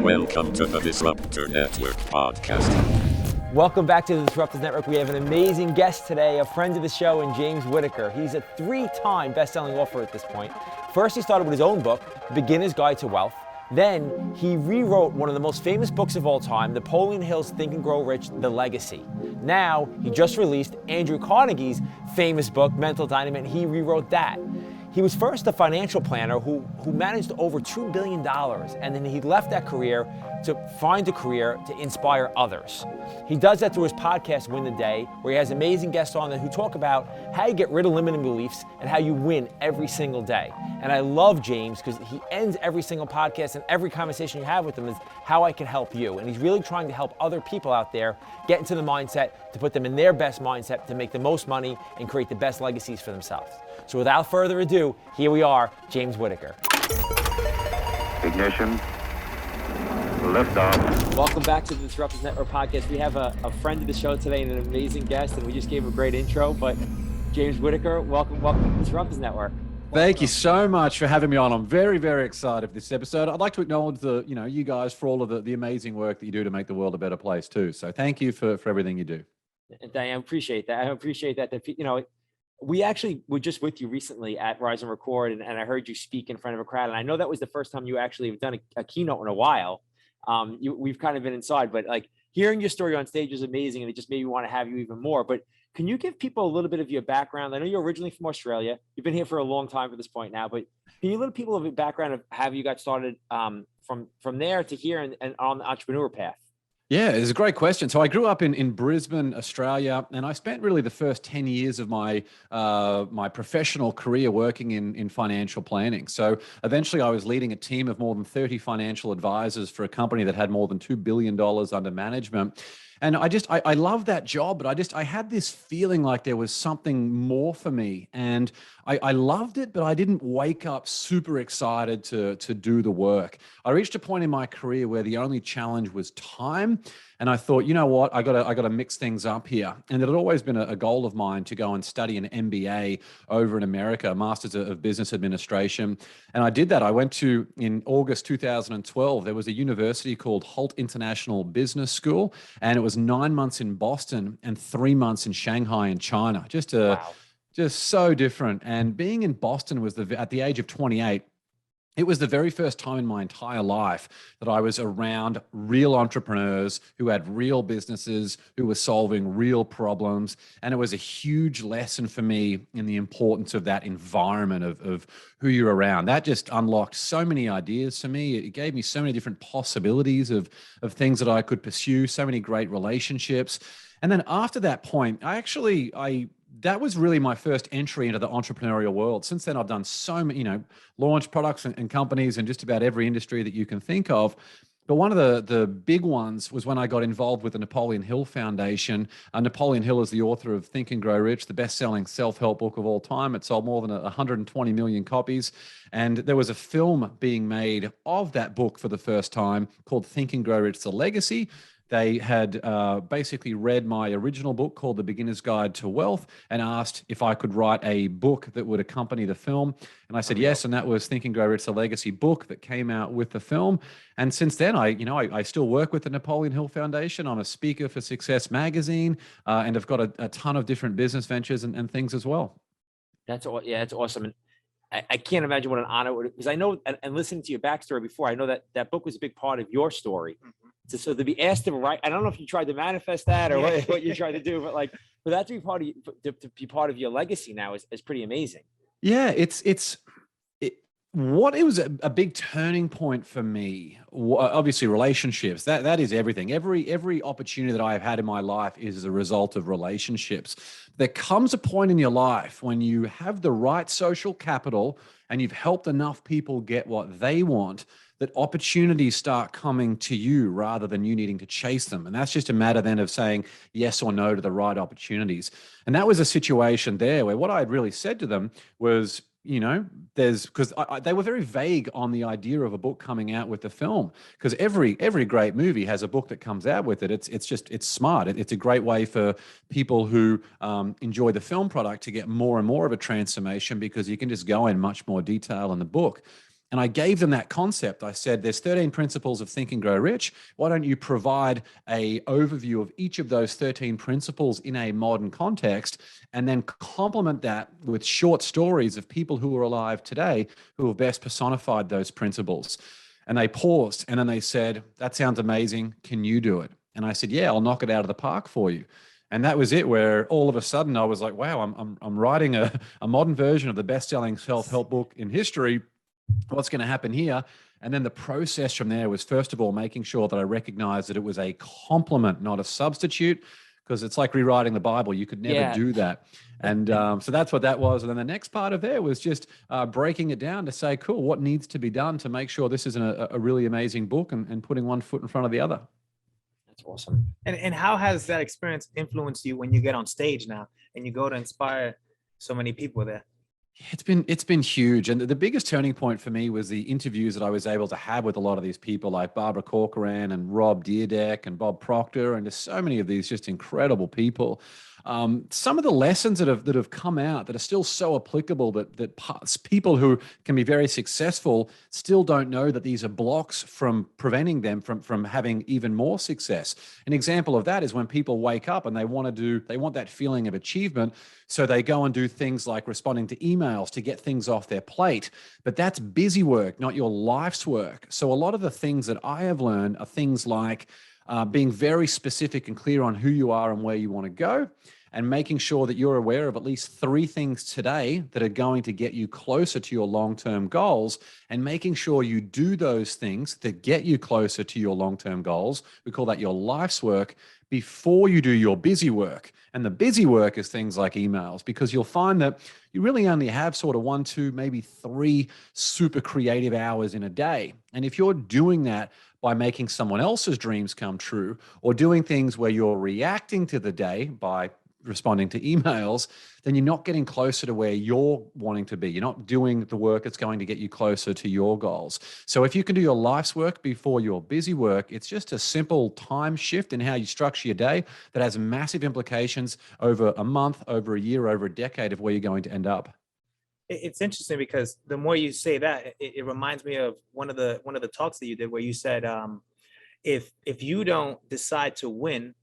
Welcome to the Disruptor Network podcast. Welcome back to the Disruptors Network. We have an amazing guest today, a friend of the show, and James Whittaker. He's a 3-time best-selling author at this point. First, he started with his own book, Beginner's Guide to Wealth. Then, he rewrote one of the most famous books of all time, Napoleon Hill's Think and Grow Rich, The Legacy. Now, he just released Andrew Carnegie's famous book, Mental Dynamite, and he rewrote that. He was first a financial planner who managed over $2 billion, and then he left that career to find a career to inspire others. He does that through his podcast, Win the Day, where he has amazing guests on there who talk about how you get rid of limiting beliefs and how you win every single day. And I love James because he ends every single podcast and every conversation you have with him is how I can help you. And he's really trying to help other people out there get into the mindset to put them in their best mindset to make the most money and create the best legacies for themselves. So without further ado, here we are, James Whittaker. Ignition. Liftoff. Welcome back to the Disruptors Network podcast. We have a friend of the show today and an amazing guest, and we just gave him a great intro. But James Whittaker, welcome to the Disruptors Network. Thank you so much for having me on. I'm very, very excited for this episode. I'd like to acknowledge you guys for all of the amazing work that you do to make the world a better place too. So thank you for everything you do. And I appreciate that. I appreciate that. We actually were just with you recently at Rise and Record, and I heard you speak in front of a crowd. And I know that was the first time you actually have done a keynote in a while. We've kind of been inside, but like hearing your story on stage is amazing, and it just made me want to have you even more. But can you give people a little bit of your background? I know you're originally from Australia. You've been here for a long time at this point now, but can you let people of your background of how you got started from there to here and on the entrepreneur path? Yeah, it's a great question. So I grew up in Brisbane, Australia, and I spent really the first 10 years of my my professional career working in financial planning. So eventually I was leading a team of more than 30 financial advisors for a company that had more than $2 billion under management. And I love that job, but I had this feeling like there was something more for me. And I loved it, but I didn't wake up super excited to do the work. I reached a point in my career where the only challenge was time. And I thought, you know what, I gotta mix things up here. And it had always been a goal of mine to go and study an MBA over in America, a Master's of Business Administration. And I did that. I went to, in August 2012, there was a university called Holt International Business School. And it was 9 months in Boston and 3 months in Shanghai in China. Wow. Just so different. And being in Boston was at the age of 28, it was the very first time in my entire life that I was around real entrepreneurs who had real businesses, who were solving real problems. And it was a huge lesson for me in the importance of that environment of who you're around. That just unlocked so many ideas for me. It gave me so many different possibilities of things that I could pursue, so many great relationships. And then after that point, that was really my first entry into the entrepreneurial world. Since then, I've done so many, launched products and companies in just about every industry that you can think of. But one of the big ones was when I got involved with the Napoleon Hill Foundation. Napoleon Hill is the author of Think and Grow Rich, the best-selling self-help book of all time. It sold more than 120 million copies. And there was a film being made of that book for the first time called Think and Grow Rich, The Legacy. They had basically read my original book called The Beginner's Guide to Wealth and asked if I could write a book that would accompany the film. And I said yes, and that was Think and Grow Rich, The Legacy book that came out with the film. And since then, I still work with the Napoleon Hill Foundation. I'm a speaker for Success Magazine, and I've got a ton of different business ventures and things as well. That's awesome. And I can't imagine what an honor it would, because I know, and listening to your backstory before, I know that book was a big part of your story. Mm-hmm. So to be asked to write, I don't know if you tried to manifest that or what you tried to do, but for that to be part of your legacy now is pretty amazing. Yeah, it was a big turning point for me. Obviously, relationships. That is everything. Every opportunity that I have had in my life is a result of relationships. There comes a point in your life when you have the right social capital and you've helped enough people get what they want, that opportunities start coming to you rather than you needing to chase them. And that's just a matter then of saying yes or no to the right opportunities. And that was a situation there where what I had really said to them was, because they were very vague on the idea of a book coming out with the film, because every great movie has a book that comes out with it. It's smart. It's a great way for people who enjoy the film product to get more and more of a transformation, because you can just go in much more detail in the book. And I gave them that concept. I said, there's 13 principles of Think and Grow Rich. Why don't you provide a overview of each of those 13 principles in a modern context, and then complement that with short stories of people who are alive today who have best personified those principles. And they paused, and then they said, that sounds amazing. Can you do it? And I said, yeah, I'll knock it out of the park for you. And that was it, where all of a sudden I was like, wow, I'm writing a modern version of the best-selling self-help book in history. What's going to happen here? And then the process from there was, first of all, making sure that I recognized that it was a complement, not a substitute, because it's like rewriting the Bible. You could never do that. And so that's what that was. And then the next part of there was just breaking it down to say, cool, what needs to be done to make sure this is a really amazing book, and putting one foot in front of the other. That's awesome. And how has that experience influenced you when you get on stage now and you go to inspire so many people there? It's been huge. And the biggest turning point for me was the interviews that I was able to have with a lot of these people, like Barbara Corcoran and Rob Dyrdek and Bob Proctor, and just so many of these just incredible people. Some of the lessons that have come out that are still so applicable, that people who can be very successful still don't know that these are blocks from preventing them from having even more success. An example of that is when people wake up and they want that feeling of achievement. So they go and do things like responding to emails to get things off their plate. But that's busy work, not your life's work. So a lot of the things that I have learned are things like being very specific and clear on who you are and where you want to go, and making sure that you're aware of at least 3 things today that are going to get you closer to your long-term goals, and making sure you do those things that get you closer to your long-term goals. We call that your life's work, before you do your busy work. And the busy work is things like emails, because you'll find that you really only have sort of 1, 2, maybe 3 super creative hours in a day. And if you're doing that by making someone else's dreams come true, or doing things where you're reacting to the day by responding to emails, then you're not getting closer to where you're wanting to be. You're not doing the work that's going to get you closer to your goals. So if you can do your life's work before your busy work, it's just a simple time shift in how you structure your day that has massive implications over a month, over a year, over a decade of where you're going to end up. It's interesting because the more you say that, it reminds me of one of the talks that you did, where you said, if you don't decide to win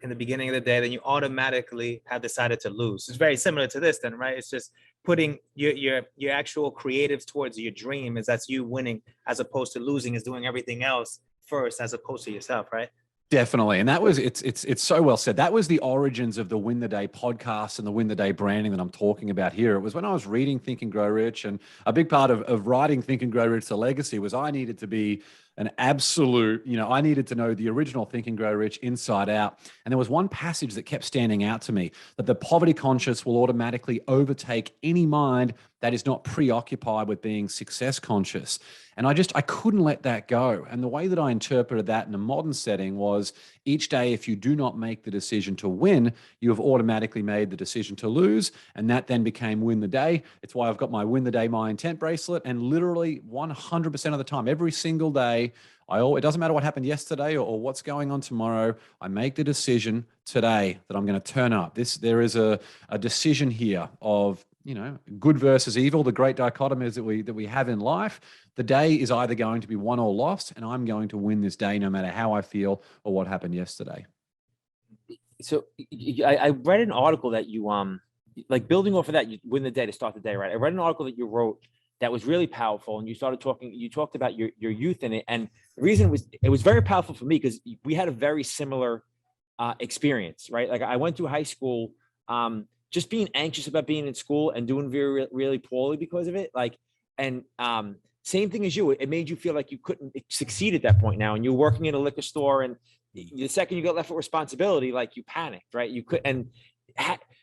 in the beginning of the day, then you automatically have decided to lose. It's very similar to this then, right? It's just putting your actual creatives towards your dream, is that's you winning, as opposed to losing is doing everything else first as opposed to yourself, right? Definitely. And that was, it's so well said. That was the origins of the Win the Day podcast and the Win the Day branding that I'm talking about here. It was when I was reading Think and Grow Rich, and a big part of writing Think and Grow Rich, the legacy, was I needed to be an absolute, I needed to know the original Think and Grow Rich inside out. And there was one passage that kept standing out to me, that the poverty conscious will automatically overtake any mind that is not preoccupied with being success conscious. And I couldn't let that go. And the way that I interpreted that in a modern setting was, each day, if you do not make the decision to win, you have automatically made the decision to lose. And that then became Win the Day. It's why I've got my Win the Day, My Intent bracelet. And literally 100% of the time, every single day, it doesn't matter what happened yesterday or what's going on tomorrow, I make the decision today that I'm going to turn up. There is a decision here of, good versus evil, the great dichotomies that we have in life. The day is either going to be won or lost, and I'm going to win this day no matter how I feel or what happened yesterday. So I read an article that you, like building off of that, you win the day to start the day, right? I read an article that you wrote that was really powerful, and you talked about your youth in it. And the reason it was very powerful for me, because we had a very similar experience, right? Like I went through high school, just being anxious about being in school and doing really poorly because of it. Same thing as you, it made you feel like you couldn't succeed at that point now. And you're working in a liquor store, and the second you got left with responsibility, like you panicked, right?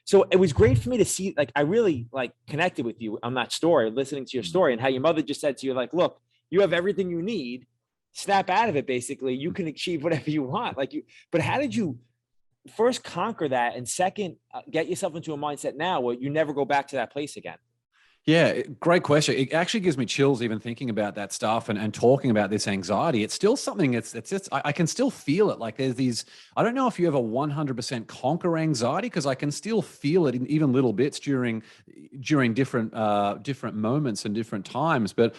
So it was great for me to see, like, I really connected with you on that story, listening to your story, and how your mother just said to you, like, look, you have everything you need, snap out of it. Basically, you can achieve whatever you want. But how did you first conquer that, and second, get yourself into a mindset now where you never go back to that place again? Yeah, great question. It actually gives me chills even thinking about that stuff and talking about this anxiety. It's still something I can still feel it. Like there's these, I don't know if you ever 100% conquer anxiety, because I can still feel it in even little bits during different moments and different times. But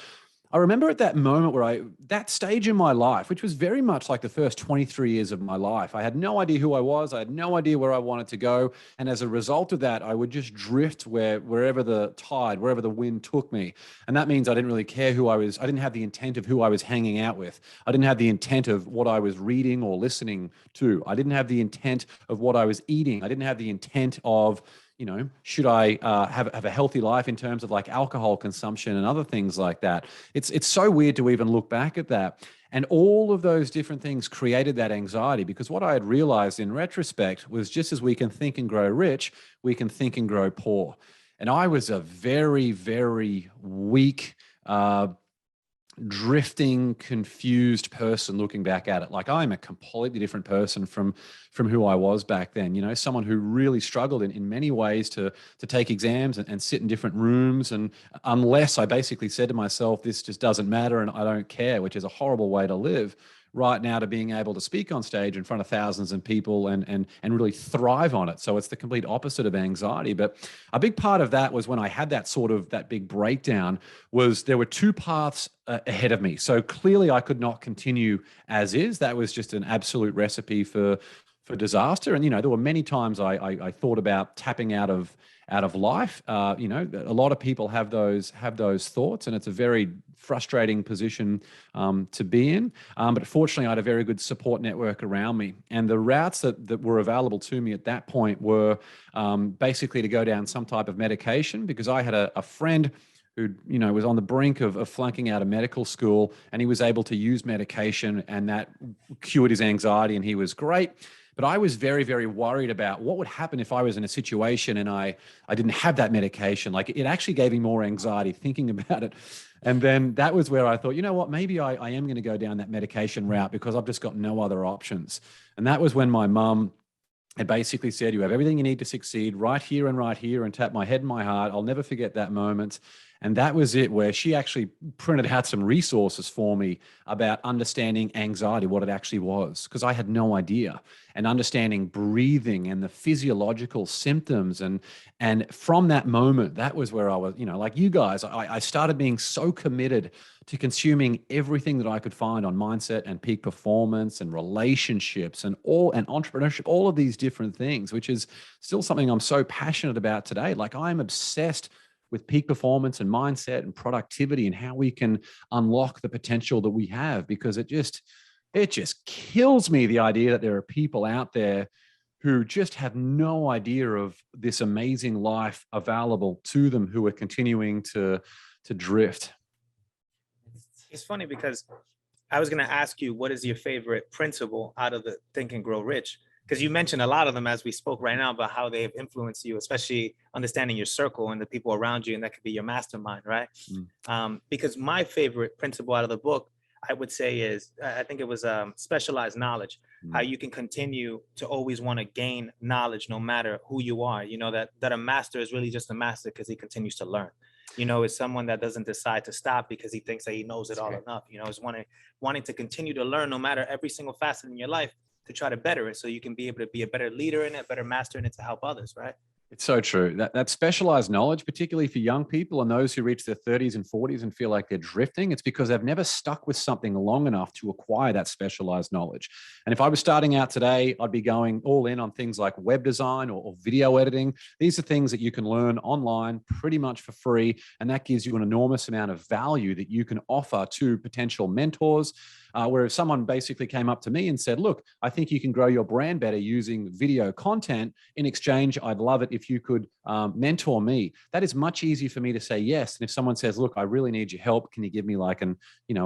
I remember at that moment that stage in my life, which was very much like the first 23 years of my life, I had no idea who I was. I had no idea where I wanted to go. And as a result of that, I would just drift wherever the tide, wherever the wind took me. And that means I didn't really care who I was. I didn't have the intent of who I was hanging out with. I didn't have the intent of what I was reading or listening to. I didn't have the intent of what I was eating. I didn't have the intent of, should I have a healthy life in terms of like alcohol consumption and other things like that. It's so weird to even look back at that. And all of those different things created that anxiety, because what I had realized in retrospect was, just as we can think and grow rich, we can think and grow poor. And I was a very, very weak, drifting, confused person looking back at it. Like, I'm a completely different person from who I was back then. Someone who really struggled in many ways to take exams and sit in different rooms. And unless I basically said to myself, this just doesn't matter and I don't care, which is a horrible way to live, right now to being able to speak on stage in front of thousands of people and really thrive on it. So it's the complete opposite of anxiety. But a big part of that was when I had that big breakdown, was there were two paths ahead of me. So clearly I could not continue as is. That was just an absolute recipe for disaster. And, there were many times I thought about tapping out of life. A lot of people have those thoughts, and it's a very frustrating position to be in. But fortunately, I had a very good support network around me. And the routes that were available to me at that point were basically to go down some type of medication, because I had a friend who, was on the brink of flunking out of medical school, and he was able to use medication, and that cured his anxiety, and he was great. But I was very, very worried about what would happen if I was in a situation and I didn't have that medication. Like, it actually gave me more anxiety thinking about it. And then that was where I thought, you know what, maybe I am going to go down that medication route, because I've just got no other options. And that was when my mum had basically said, you have everything you need to succeed right here, and tapped my head and my heart. I'll never forget that moment. And that was it, where she actually printed out some resources for me about understanding anxiety, what it actually was, because I had no idea, and understanding breathing and the physiological symptoms. And from that moment, that was where I was, like you guys, I started being so committed to consuming everything that I could find on mindset and peak performance and relationships and entrepreneurship, all of these different things, which is still something I'm so passionate about today. Like, I'm obsessed with peak performance and mindset and productivity and how we can unlock the potential that we have, because it just kills me, the idea that there are people out there who just have no idea of this amazing life available to them, who are continuing to drift. It's funny because I was going to ask you, what is your favorite principle out of the Think and Grow Rich? Because you mentioned a lot of them as we spoke right now about how they have influenced you, especially understanding your circle and the people around you, and that could be your mastermind, right? Because my favorite principle out of the book, I would say, is, I think it was specialized knowledge. How you can continue to always want to gain knowledge no matter who you are. That a master is really just a master because he continues to learn. Is someone that doesn't decide to stop because he thinks that he knows it all enough. Is wanting to continue to learn no matter every single facet in your life, to try to better it, so you can be able to be a better leader in it, a better master in it, to help others, right? It's so true. That specialized knowledge, particularly for young people and those who reach their 30s and 40s and feel like they're drifting, it's because they've never stuck with something long enough to acquire that specialized knowledge. And if I was starting out today, I'd be going all in on things like web design or video editing. These are things that you can learn online pretty much for free. And that gives you an enormous amount of value that you can offer to potential mentors. Where if someone basically came up to me and said, look, I think you can grow your brand better using video content. In exchange, I'd love it if you could mentor me. That is much easier for me to say yes. And if someone says, look, I really need your help, can you give me like a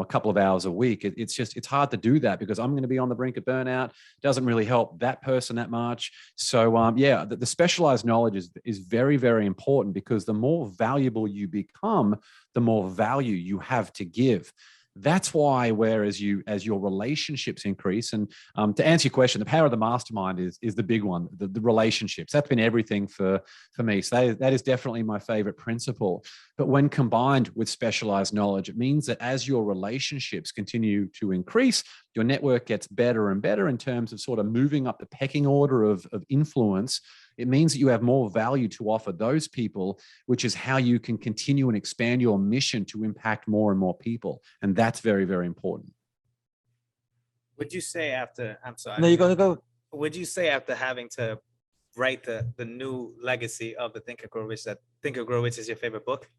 couple of hours a week? It's hard to do that, because I'm going to be on the brink of burnout. It doesn't really help that person that much. So the specialized knowledge is very, very important, because the more valuable you become, the more value you have to give. That's why, as your relationships increase, and to answer your question, the power of the mastermind is the big one, the relationships. That's been everything for me. So that is definitely my favorite principle. But when combined with specialized knowledge, it means that as your relationships continue to increase, your network gets better and better in terms of sort of moving up the pecking order of influence, it means that you have more value to offer those people, which is how you can continue and expand your mission to impact more and more people. And that's very, very important. Would you say after, I'm sorry. No, you're going to go. Would you say after having to write the new legacy of the Think and Grow Rich, that Think and Grow Rich is your favorite book?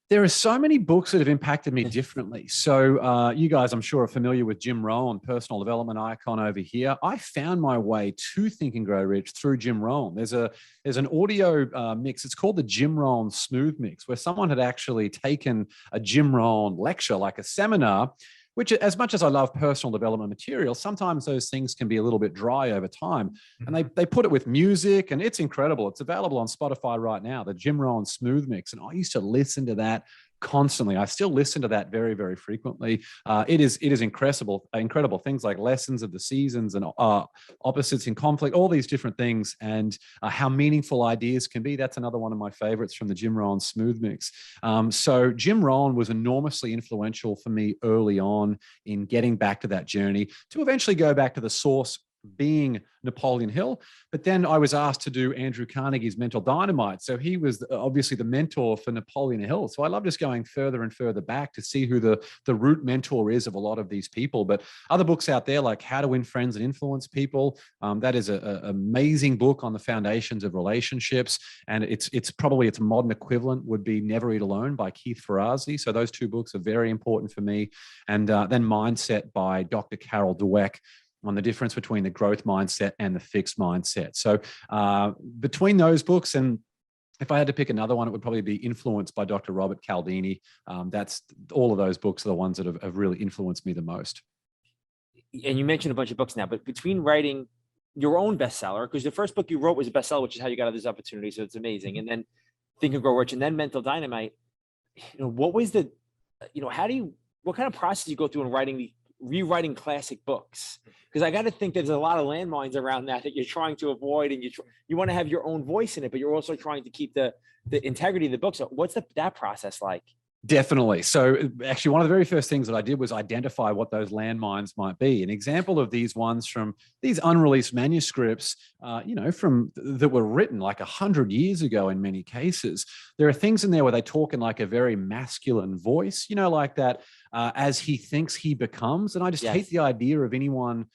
There are so many books that have impacted me differently. So you guys, I'm sure, are familiar with Jim Rohn, personal development icon over here. I found my way to Think and Grow Rich through Jim Rohn. There's an audio mix. It's called the Jim Rohn Smooth Mix, where someone had actually taken a Jim Rohn lecture, like a seminar, which, as much as I love personal development material, sometimes those things can be a little bit dry over time. And they put it with music, and it's incredible. It's available on Spotify right now, the Jim Rohn Smooth Mix. And I used to listen to that constantly. I still listen to that very, very frequently. It is incredible things like lessons of the seasons and opposites in conflict, all these different things, and how meaningful ideas can be. That's another one of my favorites from the Jim Rohn Smooth Mix. So Jim Rohn was enormously influential for me early on in getting back to that journey to eventually go back to the source being Napoleon Hill. But then I was asked to do Andrew Carnegie's Mental Dynamite. So he was obviously the mentor for Napoleon Hill. So I love just going further and further back to see who the root mentor is of a lot of these people. But other books out there like How to Win Friends and Influence People, that is an amazing book on the foundations of relationships. And it's probably its modern equivalent would be Never Eat Alone by Keith Ferrazzi. So those two books are very important for me. And then Mindset by Dr. Carol Dweck, on the difference between the growth mindset and the fixed mindset. So between those books, and if I had to pick another one, it would probably be Influenced by Dr. Robert Cialdini. That's all of those books are the ones that have really influenced me the most. And you mentioned a bunch of books now, but between writing your own bestseller, because the first book you wrote was a bestseller, which is how you got all these opportunities, so it's amazing. And then Think and Grow Rich, and then Mental Dynamite. What was the, what kind of process you go through in rewriting classic books? Because I got to think there's a lot of landmines around that you're trying to avoid, and you want to have your own voice in it, but you're also trying to keep the integrity of the book. So what's that process like? Definitely. So actually, one of the very first things that I did was identify what those landmines might be. An example of these ones from these unreleased manuscripts, from that were written like 100 years ago in many cases. There are things in there where they talk in like a very masculine voice, like that, as he thinks he becomes. And I just hate the idea of anyone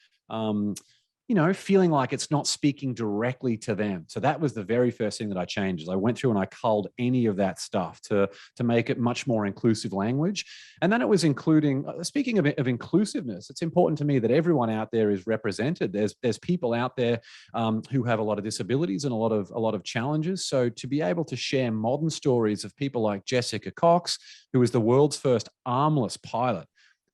feeling like it's not speaking directly to them. So that was the very first thing that I changed. I went through and I culled any of that stuff to make it much more inclusive language. And then it was including, speaking of inclusiveness, it's important to me that everyone out there is represented. There's people out there who have a lot of disabilities and a lot of challenges. So to be able to share modern stories of people like Jessica Cox, who was the world's first armless pilot,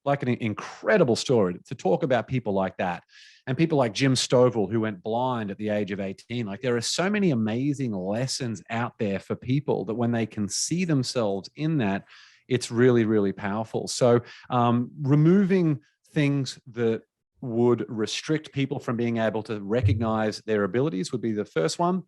like an incredible story to talk about people like that. And people like Jim Stovall, who went blind at the age of 18. Like, there are so many amazing lessons out there for people that when they can see themselves in that, it's really, really powerful. So removing things that would restrict people from being able to recognize their abilities would be the first one.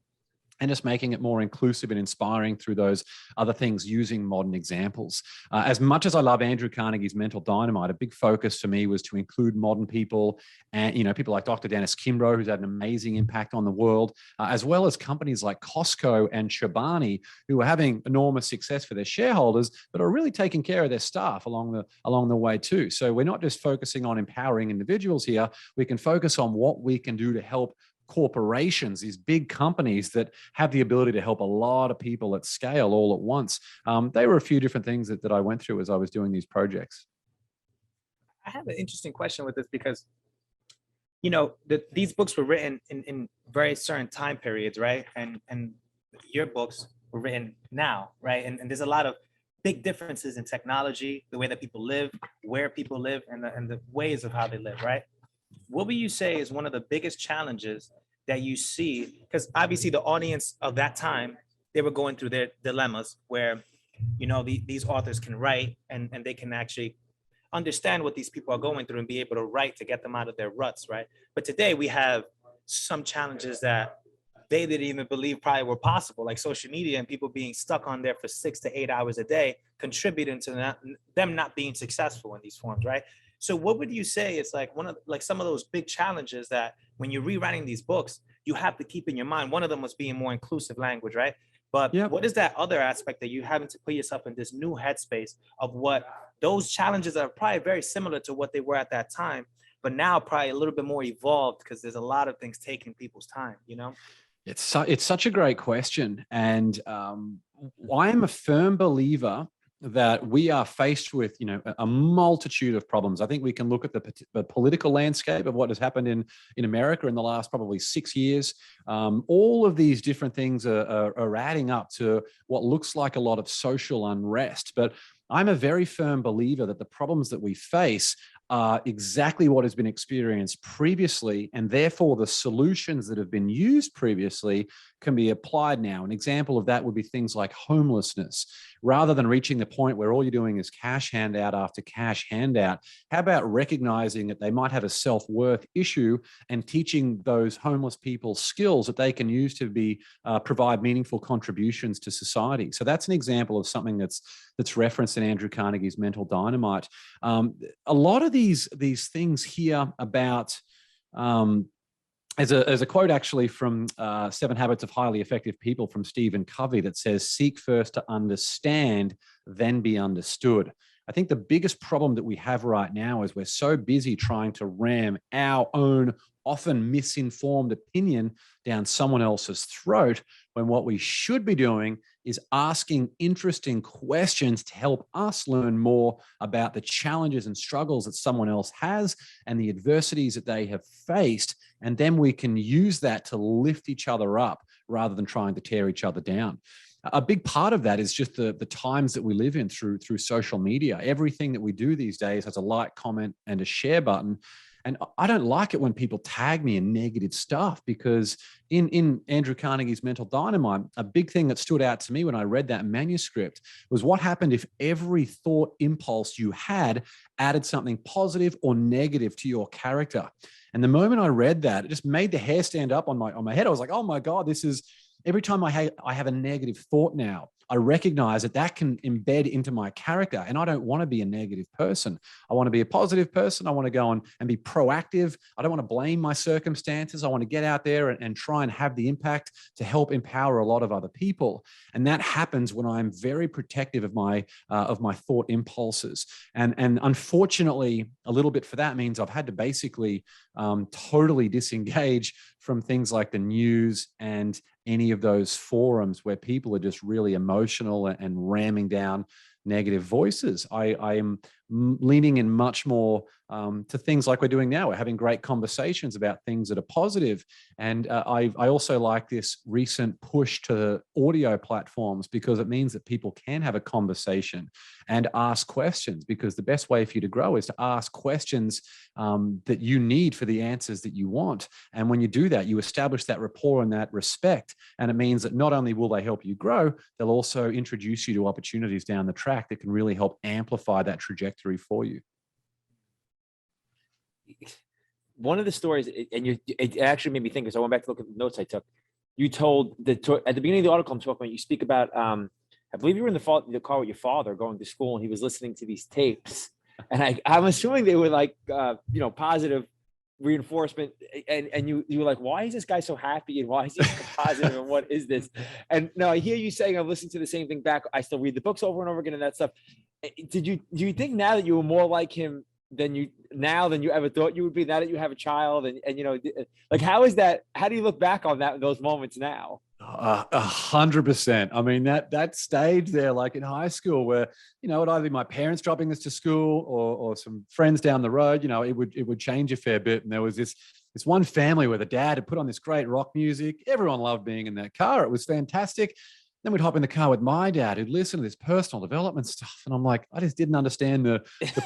And just making it more inclusive and inspiring through those other things using modern examples. As much as I love Andrew Carnegie's Mental Dynamite, a big focus for me was to include modern people and, people like Dr. Dennis Kimbro, who's had an amazing impact on the world, as well as companies like Costco and Chobani, who are having enormous success for their shareholders, but are really taking care of their staff along the way too. So we're not just focusing on empowering individuals here. We can focus on what we can do to help corporations, these big companies that have the ability to help a lot of people at scale all at once. They were a few different things that I went through as I was doing these projects. I have an interesting question with this because, these books were written in very certain time periods, right? And your books were written now, right? And there's a lot of big differences in technology, the way that people live, where people live, and the ways of how they live, right? What would you say is one of the biggest challenges that you see? Because obviously the audience of that time, they were going through their dilemmas where, these authors can write and they can actually understand what these people are going through and be able to write to get them out of their ruts, right? But today we have some challenges that they didn't even believe probably were possible, like social media and people being stuck on there for 6 to 8 hours a day, contributing to them not being successful in these forms, right? So what would you say is like one of like some of those big challenges that when you're rewriting these books, you have to keep in your mind? One of them was being more inclusive language, right? But Yep. what is that other aspect that you having to put yourself in this new headspace of what those challenges are probably very similar to what they were at that time, but now probably a little bit more evolved because there's a lot of things taking people's time, you know? It's such a great question. And I am a firm believer that we are faced with, a multitude of problems. I think we can look at the political landscape of what has happened in America in the last probably 6 years. All of these different things are adding up to what looks like a lot of social unrest. But I'm a very firm believer that the problems that we face are exactly what has been experienced previously, and therefore the solutions that have been used previously can be applied now. An example of that would be things like homelessness. Rather than reaching the point where all you're doing is cash handout after cash handout, how about recognizing that they might have a self-worth issue and teaching those homeless people skills that they can use to provide meaningful contributions to society? So that's an example of something that's referenced in Andrew Carnegie's Mental Dynamite. A lot of these things here about as a quote actually from 7 Habits of Highly Effective People from Stephen Covey that says, seek first to understand, then be understood. I think the biggest problem that we have right now is we're so busy trying to ram our own often misinformed opinion down someone else's throat, when what we should be doing is asking interesting questions to help us learn more about the challenges and struggles that someone else has and the adversities that they have faced. And then we can use that to lift each other up rather than trying to tear each other down. A big part of that is just the times that we live in through social media. Everything that we do these days has a like, comment, and a share button. And I don't like it when people tag me in negative stuff, because in Andrew Carnegie's Mental Dynamite, a big thing that stood out to me when I read that manuscript was what happened if every thought impulse you had added something positive or negative to your character. And the moment I read that, it just made the hair stand up on my head. I was like, oh my God, this is every time I have a negative thought now, I recognize that can embed into my character. And I don't want to be a negative person. I want to be a positive person. I want to go on and be proactive. I don't want to blame my circumstances. I want to get out there and try and have the impact to help empower a lot of other people. And that happens when I'm very protective of my thought impulses. And unfortunately, a little bit for that means I've had to basically totally disengage from things like the news and any of those forums where people are just really emotional and ramming down negative voices. I am leaning in much more to things like we're doing now. We're having great conversations about things that are positive. And I also like this recent push to audio platforms, because it means that people can have a conversation and ask questions, because the best way for you to grow is to ask questions that you need for the answers that you want. And when you do that, you establish that rapport and that respect. And it means that not only will they help you grow, they'll also introduce you to opportunities down the track that can really help amplify that trajectory for you. One of the stories, and it actually made me think, because I went back to look at the notes I took. You told at the beginning of the article I'm talking about, you speak about, I believe you were in the car with your father going to school, and he was listening to these tapes. And I'm assuming they were like, positive reinforcement. And you were like, why is this guy so happy? And why is he so positive? And what is this? And now I hear you saying, I've listened to the same thing back. I still read the books over and over again and that stuff. Do you think now that you were more like him than you ever thought you would be, now that you have a child? And like, how is that? How do you look back on those moments now? 100%. I mean, that stage there, like in high school, where, it either be my parents dropping us to school or some friends down the road, it would change a fair bit. And there was this one family where the dad had put on this great rock music. Everyone loved being in that car. It was fantastic. Then we'd hop in the car with my dad, who'd listen to this personal development stuff. And I'm like, I just didn't understand the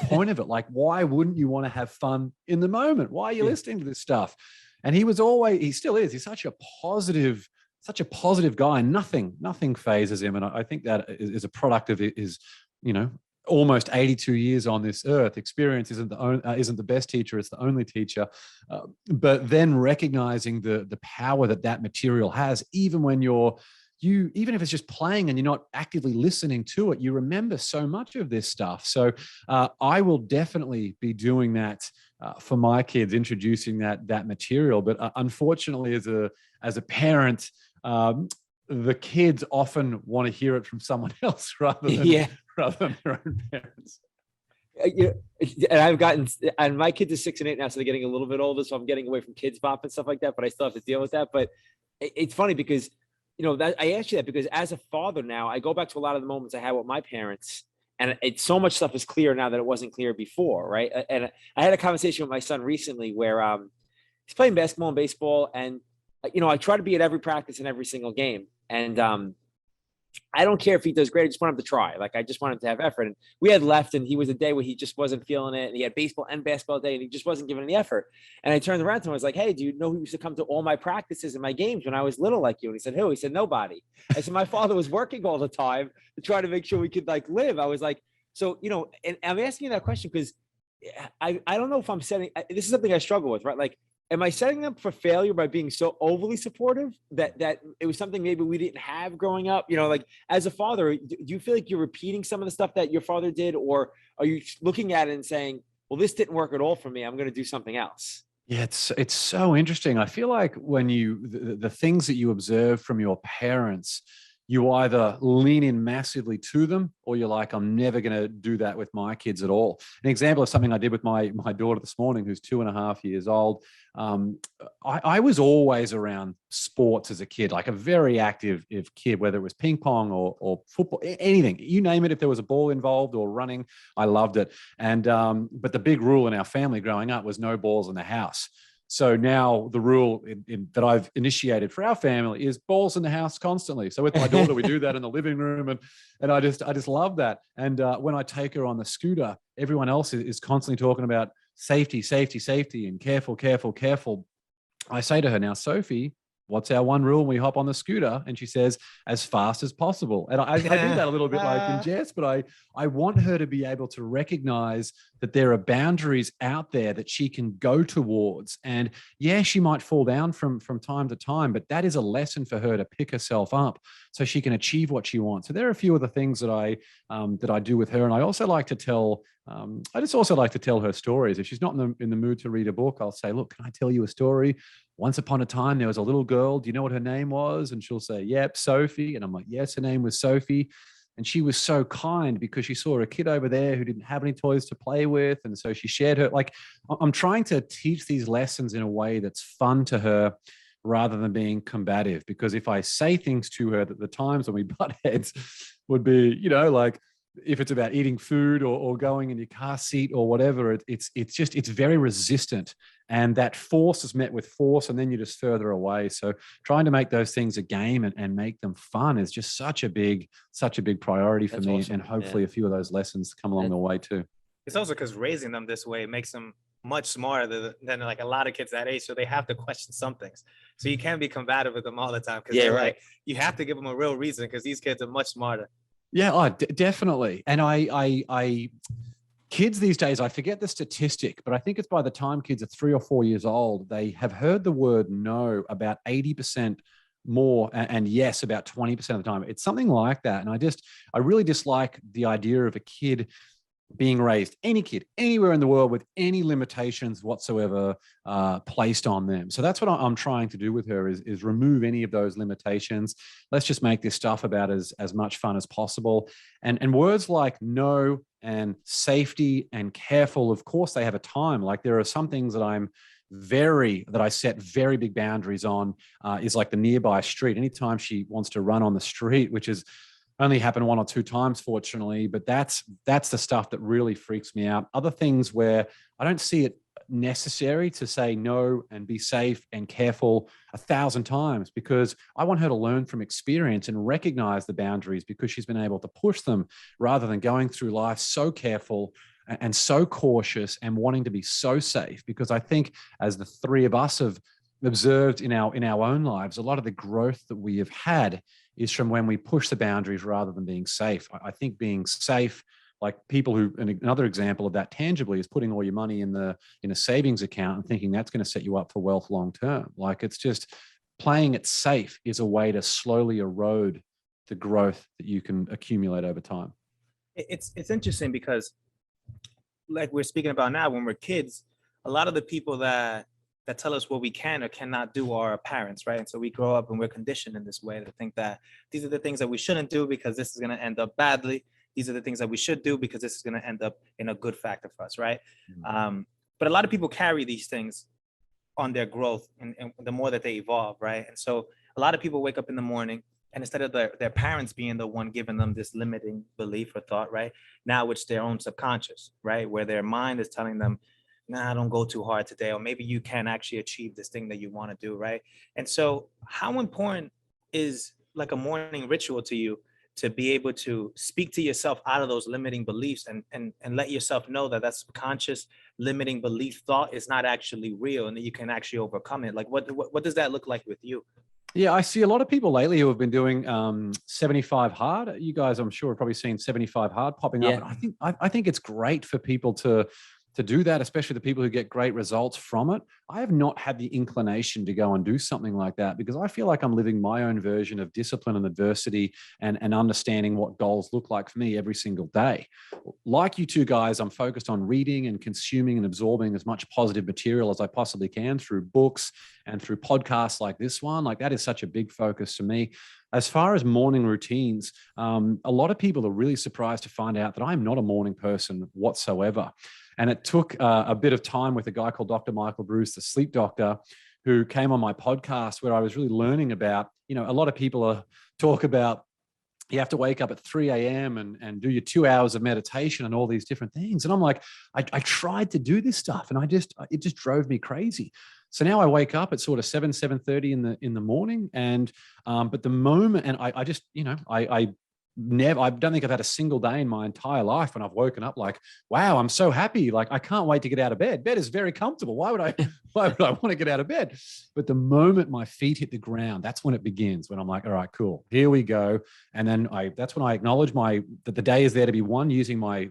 point of it. Like, why wouldn't you want to have fun in the moment? Why are you listening to this stuff? And he still is. He's such a positive guy, and nothing phases him. And I think that is a product of his, almost 82 years on this earth. Experience isn't the best teacher; it's the only teacher. But then recognizing the power that material has, even when you're you, even if it's just playing and you're not actively listening to it, you remember so much of this stuff. So I will definitely be doing that for my kids, introducing that material. But unfortunately, as a parent, the kids often want to hear it from someone else rather than their own parents. And I've gotten, and my kids are 6 and 8 now, so they're getting a little bit older. So I'm getting away from kids bop and stuff like that, but I still have to deal with that. But it's funny because, that I asked you that because as a father now, I go back to a lot of the moments I had with my parents, and so much stuff is clear now that it wasn't clear before, right? And I had a conversation with my son recently where he's playing basketball and baseball, and I try to be at every practice and every single game, and I don't care if he does great. I just want him to try. Like, I just want him to have effort. And we had left, and he was a day where he just wasn't feeling it. And he had baseball and basketball day, and he just wasn't giving any effort. And I turned around to him. I was like, hey, do you know who used to come to all my practices and my games when I was little like you? And he said, who? He said, nobody. I said, my father was working all the time to try to make sure we could live. I was like, so, and I'm asking you that question because I don't know if I'm setting, this is something I struggle with, right? Like, am I setting them for failure by being so overly supportive that it was something maybe we didn't have growing up? Like, as a father, do you feel like you're repeating some of the stuff that your father did, or are you looking at it and saying, well, this didn't work at all for me, I'm going to do something else? Yeah, it's so interesting. I feel like when the things that you observe from your parents, you either lean in massively to them, or you're like, I'm never going to do that with my kids at all. An example of something I did with my daughter this morning, who's 2.5 years old. I was always around sports as a kid, like a very active kid, whether it was ping pong or football, anything, you name it. If there was a ball involved or running, I loved it. And but the big rule in our family growing up was no balls in the house. So now the rule that I've initiated for our family is balls in the house constantly. So with my daughter, we do that in the living room, and I just love that. And when I take her on the scooter, everyone else is constantly talking about safety, safety, safety, and careful, careful, careful. I say to her now, Sophie, what's our one rule when we hop on the scooter? And she says, as fast as possible. And I do that a little bit like in jest, but I want her to be able to recognize that there are boundaries out there that she can go towards. And yeah, she might fall down from time to time, but that is a lesson for her to pick herself up so she can achieve what she wants. So there are a few of the things that I do with her. And I also like to tell, I just also like to tell her stories. If she's not in the mood to read a book, I'll say, look, can I tell you a story? Once upon a time, there was a little girl. Do you know what her name was? And she'll say, yep, Sophie. And I'm like, yes, her name was Sophie. And she was so kind because she saw a kid over there who didn't have any toys to play with. And so she shared her, like, I'm trying to teach these lessons in a way that's fun to her rather than being combative. Because if I say things to her, that the times when we butt heads would be, like, if it's about eating food or going in your car seat or whatever, it's very resistant, and that force is met with force, and then you're just further away. So trying to make those things a game and make them fun is just such a big priority for me. Awesome. And hopefully a few of those lessons come along the way too. It's also because raising them this way makes them much smarter than like a lot of kids that age. So they have to question some things. So you can't be combative with them all the time, because like, you have to give them a real reason, because these kids are much smarter. Yeah, definitely. And I kids these days, I forget the statistic, but I think it's by the time kids are 3 or 4 years old, they have heard the word no about 80% more, and yes about 20% of the time. It's something like that. And I really dislike the idea of a kid being raised, any kid, anywhere in the world, with any limitations whatsoever placed on them. So that's what I'm trying to do with her is remove any of those limitations. Let's just make this stuff about as much fun as possible. And words like no and safety and careful, of course, they have a time. Like, there are some things that I set very big boundaries on, is like the nearby street. Anytime she wants to run on the street, which is only happened 1 or 2 times, fortunately, but that's the stuff that really freaks me out. Other things where I don't see it necessary to say no and be safe and careful 1,000 times, because I want her to learn from experience and recognize the boundaries, because she's been able to push them rather than going through life so careful and so cautious and wanting to be so safe. Because I think, as the three of us have observed in our own lives, a lot of the growth that we have had is from when we push the boundaries rather than being safe. I think being safe, like people who, and another example of that tangibly, is putting all your money in a savings account and thinking that's going to set you up for wealth long term. Like, it's just playing it safe is a way to slowly erode the growth that you can accumulate over time. It's interesting because, like we're speaking about now, when we're kids, a lot of the people that tell us what we can or cannot do are our parents, right? And so we grow up and we're conditioned in this way to think that these are the things that we shouldn't do because this is going to end up badly. These are the things that we should do because this is going to end up in a good factor for us, right? But a lot of people carry these things on their growth and the more that they evolve, right? And so a lot of people wake up in the morning and instead of their parents being the one giving them this limiting belief or thought, right? Now it's their own subconscious, right? Where their mind is telling them, nah, don't go too hard today, or maybe you can actually achieve this thing that you want to do, right? And so how important is like a morning ritual to you to be able to speak to yourself out of those limiting beliefs and let yourself know that that subconscious limiting belief thought is not actually real and that you can actually overcome it? Like what does that look like with you? Yeah, I see a lot of people lately who have been doing 75 hard. You guys, I'm sure, have probably seen 75 hard popping up. And I think it's great for people to do that, especially the people who get great results from it. I have not had the inclination to go and do something like that because I feel like I'm living my own version of discipline and adversity and understanding what goals look like for me every single day. Like you two guys, I'm focused on reading and consuming and absorbing as much positive material as I possibly can through books and through podcasts like this one. Like that is such a big focus for me. As far as morning routines, a lot of people are really surprised to find out that I'm not a morning person whatsoever. And it took a bit of time with a guy called Dr. Michael Bruce, the sleep doctor, who came on my podcast where I was really learning about, a lot of people talk about you have to wake up at 3 a.m. and do your 2 hours of meditation and all these different things. And I'm like, I tried to do this stuff and it just drove me crazy. So now I wake up at sort of 7:30 in the morning. And, but the moment, and I just, I don't think I've had a single day in my entire life when I've woken up like, wow, I'm so happy. Like, I can't wait to get out of bed. Bed is very comfortable. Why would I want to get out of bed? But the moment my feet hit the ground, that's when it begins, when I'm like, all right, cool, here we go. And then that's when I acknowledge that the day is there to be won using my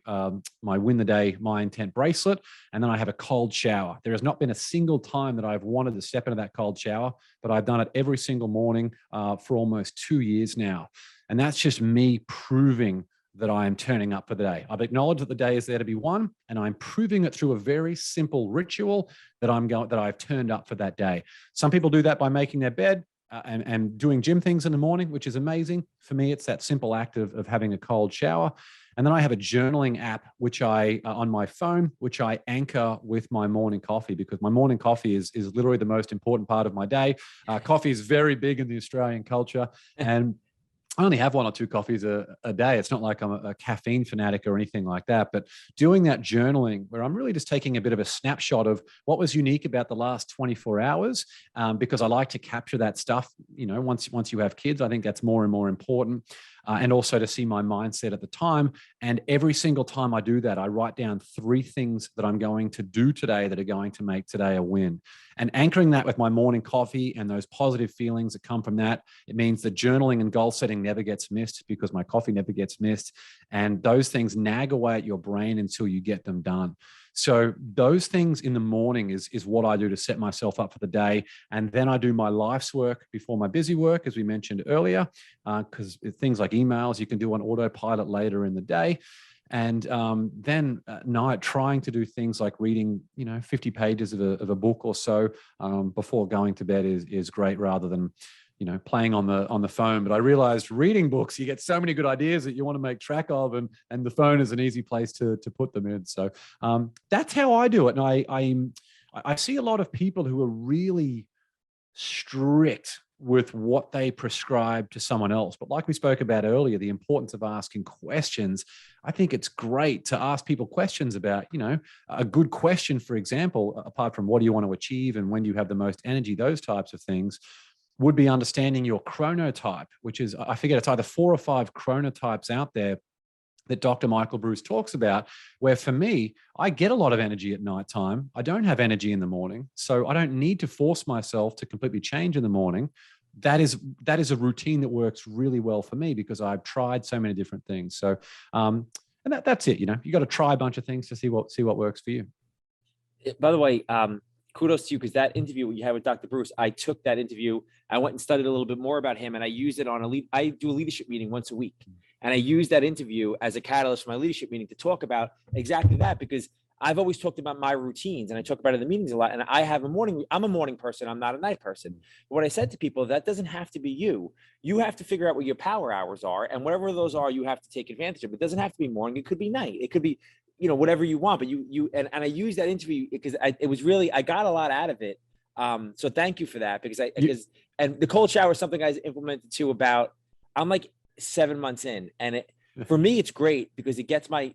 Win the Day, My Intent bracelet. And then I have a cold shower. There has not been a single time that I've wanted to step into that cold shower, but I've done it every single morning for almost 2 years now. And that's just me proving that I am turning up for the day. I've acknowledged that the day is there to be won, and I'm proving it through a very simple ritual that I've turned up for that day. Some people do that by making their bed and doing gym things in the morning, which is amazing. For me, it's that simple act of having a cold shower. And then I have a journaling app, which on my phone, which I anchor with my morning coffee, because my morning coffee is literally the most important part of my day. Coffee is very big in the Australian culture, and I only have 1 or 2 coffees a day. It's not like I'm a caffeine fanatic or anything like that, but doing that journaling where I'm really just taking a bit of a snapshot of what was unique about the last 24 hours, because I like to capture that stuff. Once you have kids, I think that's more and more important. And also to see my mindset at the time. And every single time I do that, I write down 3 things that I'm going to do today that are going to make today a win. And anchoring that with my morning coffee and those positive feelings that come from that, it means that journaling and goal setting never gets missed because my coffee never gets missed. And those things nag away at your brain until you get them done. So those things in the morning is what I do to set myself up for the day. And then I do my life's work before my busy work, as we mentioned earlier, because things like emails, you can do on autopilot later in the day. And then at night, trying to do things like reading, 50 pages of a book or so before going to bed is great, rather than playing on the phone. But I realized reading books, you get so many good ideas that you want to make track of, and the phone is an easy place to put them in. So that's how I do it. And I see a lot of people who are really strict with what they prescribe to someone else. But like we spoke about earlier, the importance of asking questions. I think it's great to ask people questions about, a good question, for example, apart from what do you want to achieve and when do you have the most energy, those types of things, would be understanding your chronotype, which is, I forget, it's either 4 or 5 chronotypes out there that Dr. Michael Bruce talks about, where for me, I get a lot of energy at nighttime. I don't have energy in the morning. So I don't need to force myself to completely change in the morning. That is a routine that works really well for me because I've tried so many different things. So, and that's it. You got to try a bunch of things to see what works for you. By the way, kudos to you, because that interview you had with Dr. Bruce, I took that interview, I went and studied a little bit more about him, and I used it on I do a leadership meeting once a week. And I used that interview as a catalyst for my leadership meeting to talk about exactly that, because I've always talked about my routines, and I talk about it in the meetings a lot. And I'm a morning person. I'm not a night person. But what I said to people, that doesn't have to be you. You have to figure out what your power hours are, and whatever those are, you have to take advantage of. It doesn't have to be morning. It could be night. It could be, whatever you want. But and I used that interview because it was really, I got a lot out of it. So thank you for that, because and the cold shower is something I implemented too. I'm like 7 months in, and for me, it's great because it gets my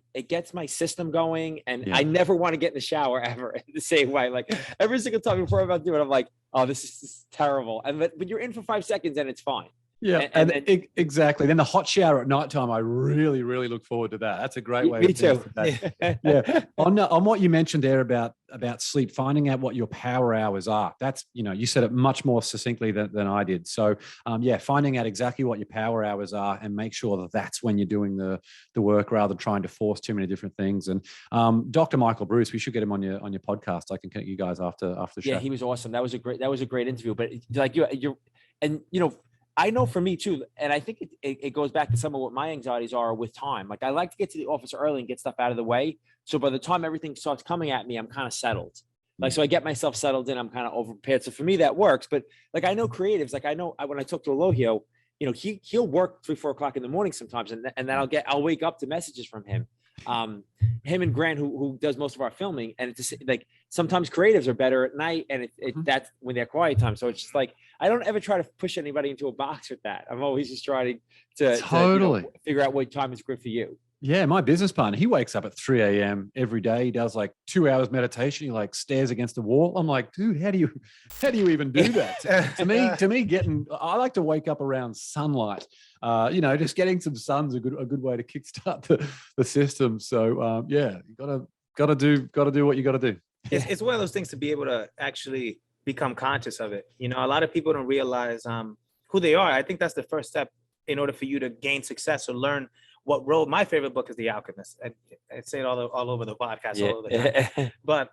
system going, and I never want to get in the shower ever the same way. Like every single time before I'm about to do it, I'm like, oh, this is terrible. But you're in for 5 seconds and it's fine. Yeah, and exactly. Then the hot shower at nighttime, I really, really look forward to that. That's a great way. Me too. Yeah. On what you mentioned there about sleep, finding out what your power hours are. That's, you said it much more succinctly than I did. So finding out exactly what your power hours are, and make sure that that's when you're doing the work, rather than trying to force too many different things. And Dr. Michael Bruce, we should get him on your podcast. I can connect you guys after the show. Yeah, he was awesome. That was a great interview. But like I know for me too, and I think it goes back to some of what my anxieties are with time. Like I like to get to the office early and get stuff out of the way. So by the time everything starts coming at me, I'm kind of settled. Like, so I get myself settled in, I'm kind of over prepared. So for me, that works. But like, I know creatives, like when I talk to Elohio, he'll work 3-4 o'clock in the morning sometimes. And then I'll wake up to messages from him. Him and Grant, who does most of our filming, and it's just, like sometimes creatives are better at night, and that's when they're quiet time. So it's just like I don't ever try to push anybody into a box with that. I'm always just trying to figure out what time is good for you. Yeah, my business partner, he wakes up at 3 a.m. every day. He does like 2 hours meditation. He like stares against the wall. I'm like, dude, how do you even do that? to me, I like to wake up around sunlight. Just getting some sun's a good way to kickstart the system. So you gotta do what you gotta do. It's one of those things to be able to actually become conscious of it. A lot of people don't realize who they are. I think that's the first step in order for you to gain success or learn what role. My favorite book is The Alchemist. I say it all over the podcast, all over the time. But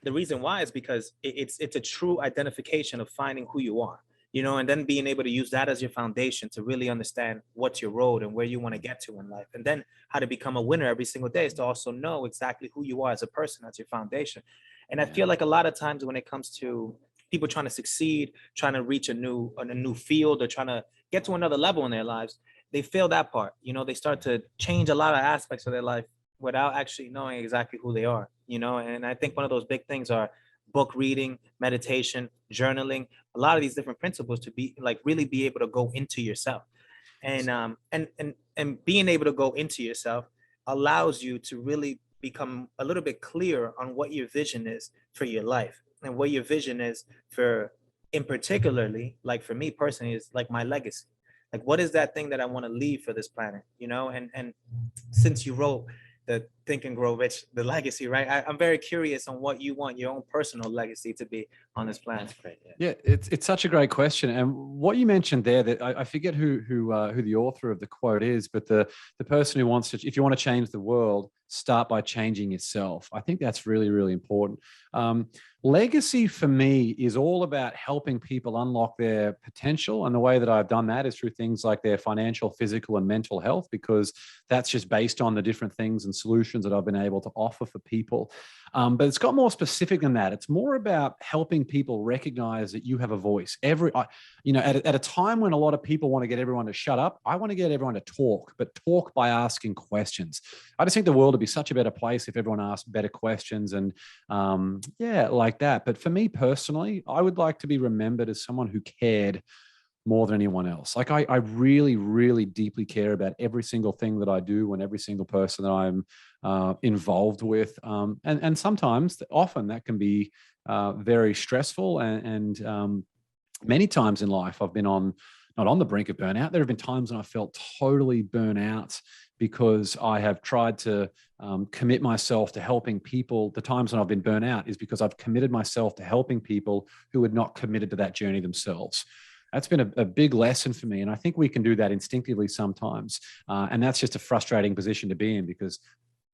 the reason why is because it's a true identification of finding who you are, and then being able to use that as your foundation to really understand what's your road and where you want to get to in life. And then how to become a winner every single day is to also know exactly who you are as a person, as your foundation. And I feel like a lot of times when it comes to people trying to succeed, trying to reach a new field, or trying to get to another level in their lives, they fail that part. They start to change a lot of aspects of their life without actually knowing exactly who they are, and I think one of those big things are book reading, meditation, journaling, a lot of these different principles to be like really be able to go into yourself. And being able to go into yourself allows you to really become a little bit clearer on what your vision is for your life, and what your vision is for, in particularly, like for me personally, is like my legacy. Like, what is that thing that I want to leave for this planet, and since you wrote the Think and Grow Rich, the legacy, right? I'm very curious on what you want your own personal legacy to be on this planet. That's great. Yeah, it's such a great question. And what you mentioned there, that I forget who the author of the quote is, but the person who wants to, if you want to change the world, start by changing yourself. I think that's really, really important. Legacy for me is all about helping people unlock their potential. And the way that I've done that is through things like their financial, physical, and mental health, because that's just based on the different things and solutions that I've been able to offer for people. But it's got more specific than that. It's more about helping people recognize that you have a voice. At a time when a lot of people want to get everyone to shut up, I want to get everyone to talk, but talk by asking questions. I just think the world would be such a better place if everyone asked better questions and like that. But for me personally, I would like to be remembered as someone who cared more than anyone else. Like I really, really deeply care about every single thing that I do and every single person that I'm involved with. And sometimes, often that can be very stressful. And many times in life, I've been not on the brink of burnout. There have been times when I felt totally burnt out because I have tried to commit myself to helping people. The times when I've been burnt out is because I've committed myself to helping people who had not committed to that journey themselves. That's been a big lesson for me. And I think we can do that instinctively sometimes. And that's just a frustrating position to be in, because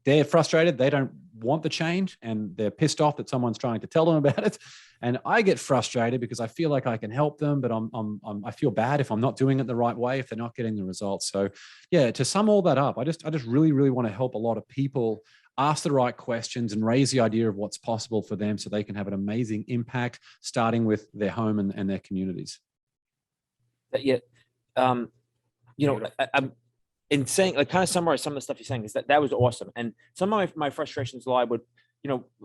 they're frustrated. They don't want the change and they're pissed off that someone's trying to tell them about it. And I get frustrated because I feel like I can help them, but I feel bad if I'm not doing it the right way, if they're not getting the results. So yeah, to sum all that up, I just really, really want to help a lot of people ask the right questions and raise the idea of what's possible for them so they can have an amazing impact, starting with their home and their communities. Yeah. I'm in saying, like, kind of summarize some of the stuff you're saying, is that was awesome. And some of my frustrations lie with,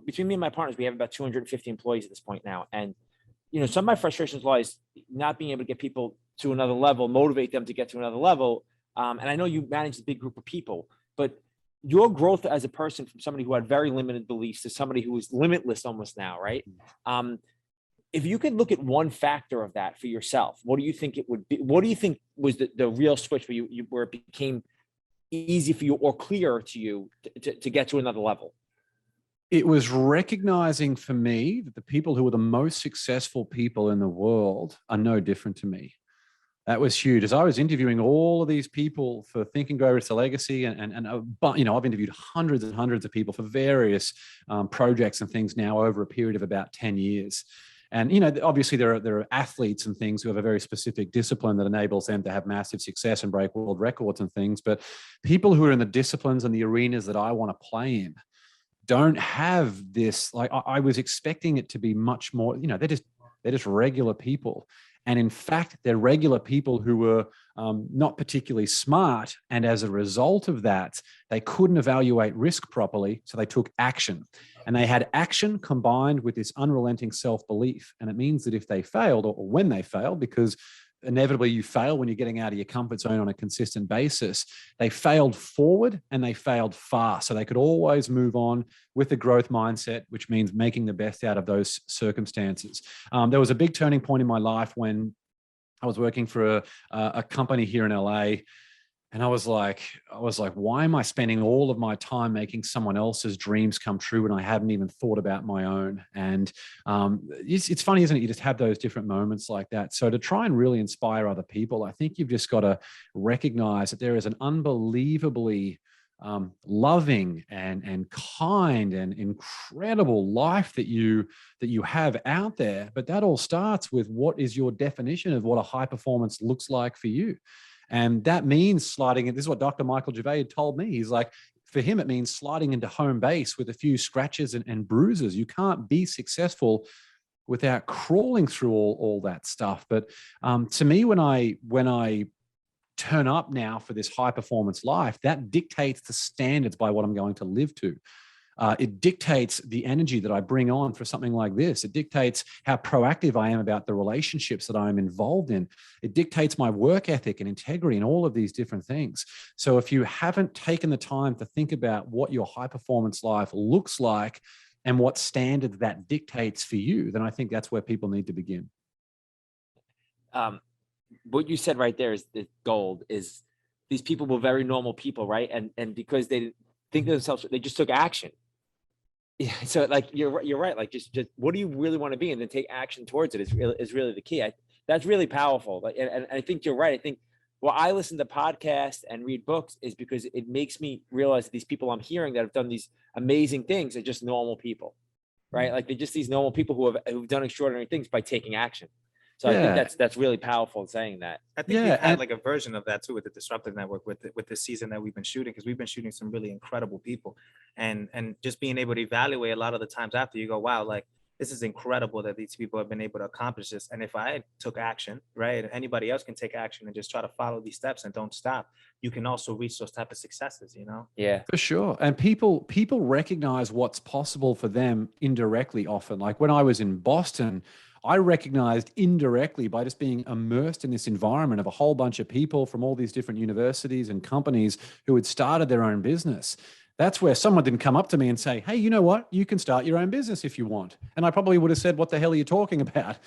between me and my partners, we have about 250 employees at this point now. And, some of my frustrations lies not being able to get people to another level, motivate them to get to another level. And I know you manage a big group of people, but your growth as a person from somebody who had very limited beliefs to somebody who is limitless almost now, right? If you could look at one factor of that for yourself, what do you think it would be? What do you think was the real switch where it became easy for you or clear to you to get to another level? It was recognizing for me that the people who are the most successful people in the world are no different to me. That was huge. As I was interviewing all of these people for Think and Grow It's a Legacy, and I've interviewed hundreds and hundreds of people for various projects and things now over a period of about 10 years. And, obviously there are athletes and things who have a very specific discipline that enables them to have massive success and break world records and things. But people who are in the disciplines and the arenas that I want to play in don't have this. Like, I was expecting it to be much more, they're just regular people. And in fact, they're regular people who were not particularly smart. And as a result of that, they couldn't evaluate risk properly. So they took action. And they had action combined with this unrelenting self-belief. And it means that if they failed, or when they failed, because inevitably you fail when you're getting out of your comfort zone on a consistent basis, they failed forward and they failed fast. So they could always move on with the growth mindset, which means making the best out of those circumstances. There was a big turning point in my life when I was working for a company here in LA. And I was like, why am I spending all of my time making someone else's dreams come true when I haven't even thought about my own? And it's funny, isn't it? You just have those different moments like that. So to try and really inspire other people, I think you've just got to recognize that there is an unbelievably loving and kind and incredible life that you have out there. But that all starts with what is your definition of what a high performance looks like for you. And that means sliding in. This is what Dr. Michael Gervais told me. He's like, for him, it means sliding into home base with a few scratches and bruises. You can't be successful without crawling through all that stuff. But to me, when I turn up now for this high performance life, that dictates the standards by what I'm going to live to. It dictates the energy that I bring on for something like this. It dictates how proactive I am about the relationships that I'm involved in. It dictates my work ethic and integrity and all of these different things. So if you haven't taken the time to think about what your high performance life looks like and what standards that dictates for you, then I think that's where people need to begin. What you said right there is gold. Is these people were very normal people, right? And because they didn't think of themselves, they just took action. Yeah, so like you're right. Like just what do you really want to be, and then take action towards it is really the key. That's really powerful. Like, and I think you're right. I think I listen to podcasts and read books is because it makes me realize that these people I'm hearing that have done these amazing things are just normal people, right? Like they're just these normal people who've done extraordinary things by taking action. So I think that's really powerful in saying that. I think we've had like a version of that too with the Disruptors Network with the season that we've been shooting, because we've been shooting some really incredible people, and just being able to evaluate a lot of the times after, you go, wow, like this is incredible that these people have been able to accomplish this. And if I took action, right, and anybody else can take action and just try to follow these steps and don't stop, you can also reach those type of successes, Yeah, for sure. And people recognize what's possible for them indirectly often. Like when I was in Boston, I recognized indirectly by just being immersed in this environment of a whole bunch of people from all these different universities and companies who had started their own business. That's where someone didn't come up to me and say, hey, you know what? You can start your own business if you want. And I probably would have said, what the hell are you talking about?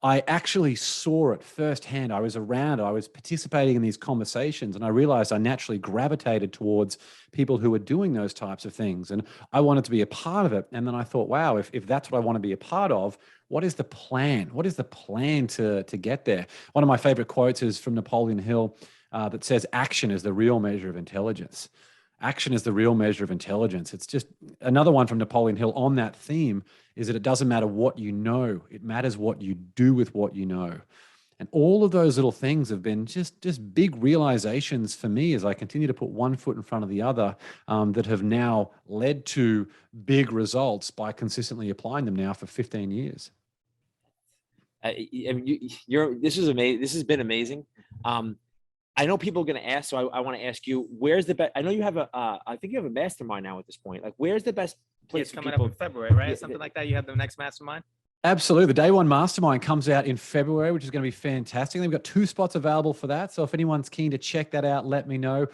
I actually saw it firsthand. I was around, I was participating in these conversations, and I realized I naturally gravitated towards people who were doing those types of things. And I wanted to be a part of it. And then I thought, wow, if that's what I want to be a part of, what is the plan? What is the plan to get there? One of my favorite quotes is from Napoleon Hill that says, action is the real measure of intelligence. action is the real measure of intelligence. It's just another one from Napoleon Hill on that theme, is that it doesn't matter what you know, it matters what you do with what you know. And all of those little things have been just big realizations for me as I continue to put one foot in front of the other, that have now led to big results by consistently applying them now for 15 years. This is amazing. This has been amazing. I know people are going to ask, so I want to ask you, where's the best? I know you have I think you have a mastermind now at this point. Like, where's the best place It's for coming people? up in February, right? Something like that. You have the next mastermind? Absolutely. The Day One Mastermind comes out in February, which is going to be fantastic. We've got 2 spots available for that. So if anyone's keen to check that out, let me know.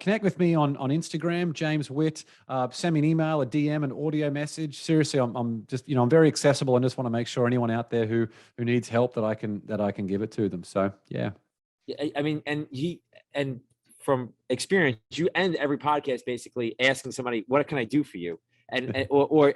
Connect with me on Instagram, James Witt. Send me an email, a DM, an audio message. Seriously, I'm just, I'm very accessible and just want to make sure anyone out there who needs help that I can give it to them. So yeah. I mean, and from experience, you end every podcast basically asking somebody, "What can I do for you?" or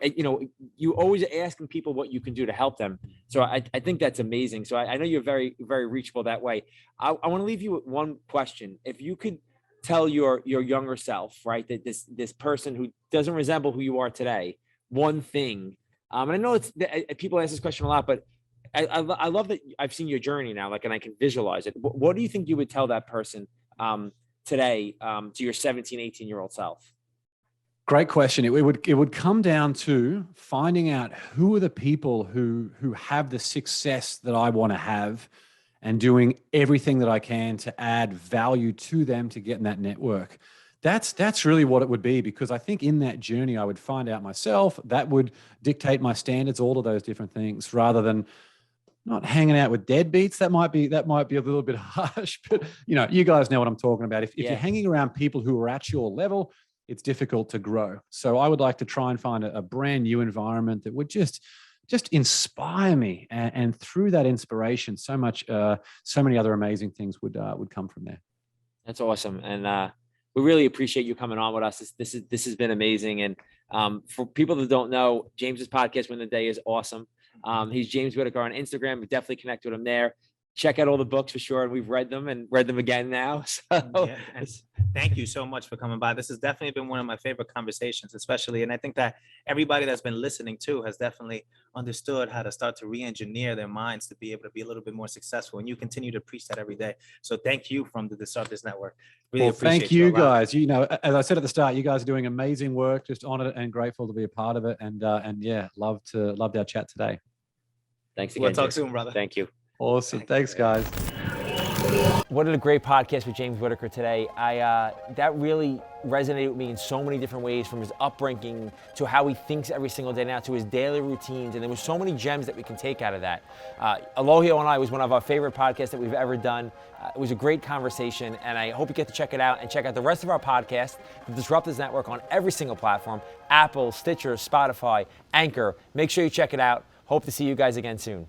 you always asking people what you can do to help them. So I think that's amazing. So I know you're very, very reachable that way. I want to leave you with one question. If you could tell your younger self, right, that this person who doesn't resemble who you are today, one thing, and I know people ask this question a lot, but I love that I've seen your journey now, and I can visualize it. What do you think you would tell that person today, to your 17, 18-year-old self? Great question. It would come down to finding out who are the people who have the success that I want to have, and doing everything that I can to add value to them to get in that network. That's really what it would be, because I think in that journey I would find out myself. That would dictate my standards, all of those different things, rather than not hanging out with deadbeats. That might be a little bit harsh, but you guys know what I'm talking about. If you're hanging around people who are at your level, it's difficult to grow. So I would like to try and find a brand new environment that would just inspire me, and through that inspiration, so many other amazing things would come from there. That's awesome, and we really appreciate you coming on with us. This has been amazing, and for people that don't know, James's podcast, Win the Day, is awesome. He's James Whittaker on Instagram. We definitely connect with him there. Check out all the books for sure. And we've read them again now. So yes. Thank you so much for coming by. This has definitely been one of my favorite conversations, especially. And I think that everybody that's been listening too has definitely understood how to start to re-engineer their minds to be able to be a little bit more successful. And you continue to preach that every day. So thank you from the Disruptors Network. Really appreciate thank you guys. As I said at the start, you guys are doing amazing work. Just honored and grateful to be a part of it. And yeah, loved our chat today. Thanks again. We'll talk soon, brother. Thank you. Awesome. Thanks, guys. What a great podcast with James Whittaker today. That really resonated with me in so many different ways, from his upbringing to how he thinks every single day now, to his daily routines. And there was so many gems that we can take out of that. Aloha and I was one of our favorite podcasts that we've ever done. It was a great conversation, and I hope you get to check it out and check out the rest of our podcast, the Disruptors Network, on every single platform: Apple, Stitcher, Spotify, Anchor. Make sure you check it out. Hope to see you guys again soon.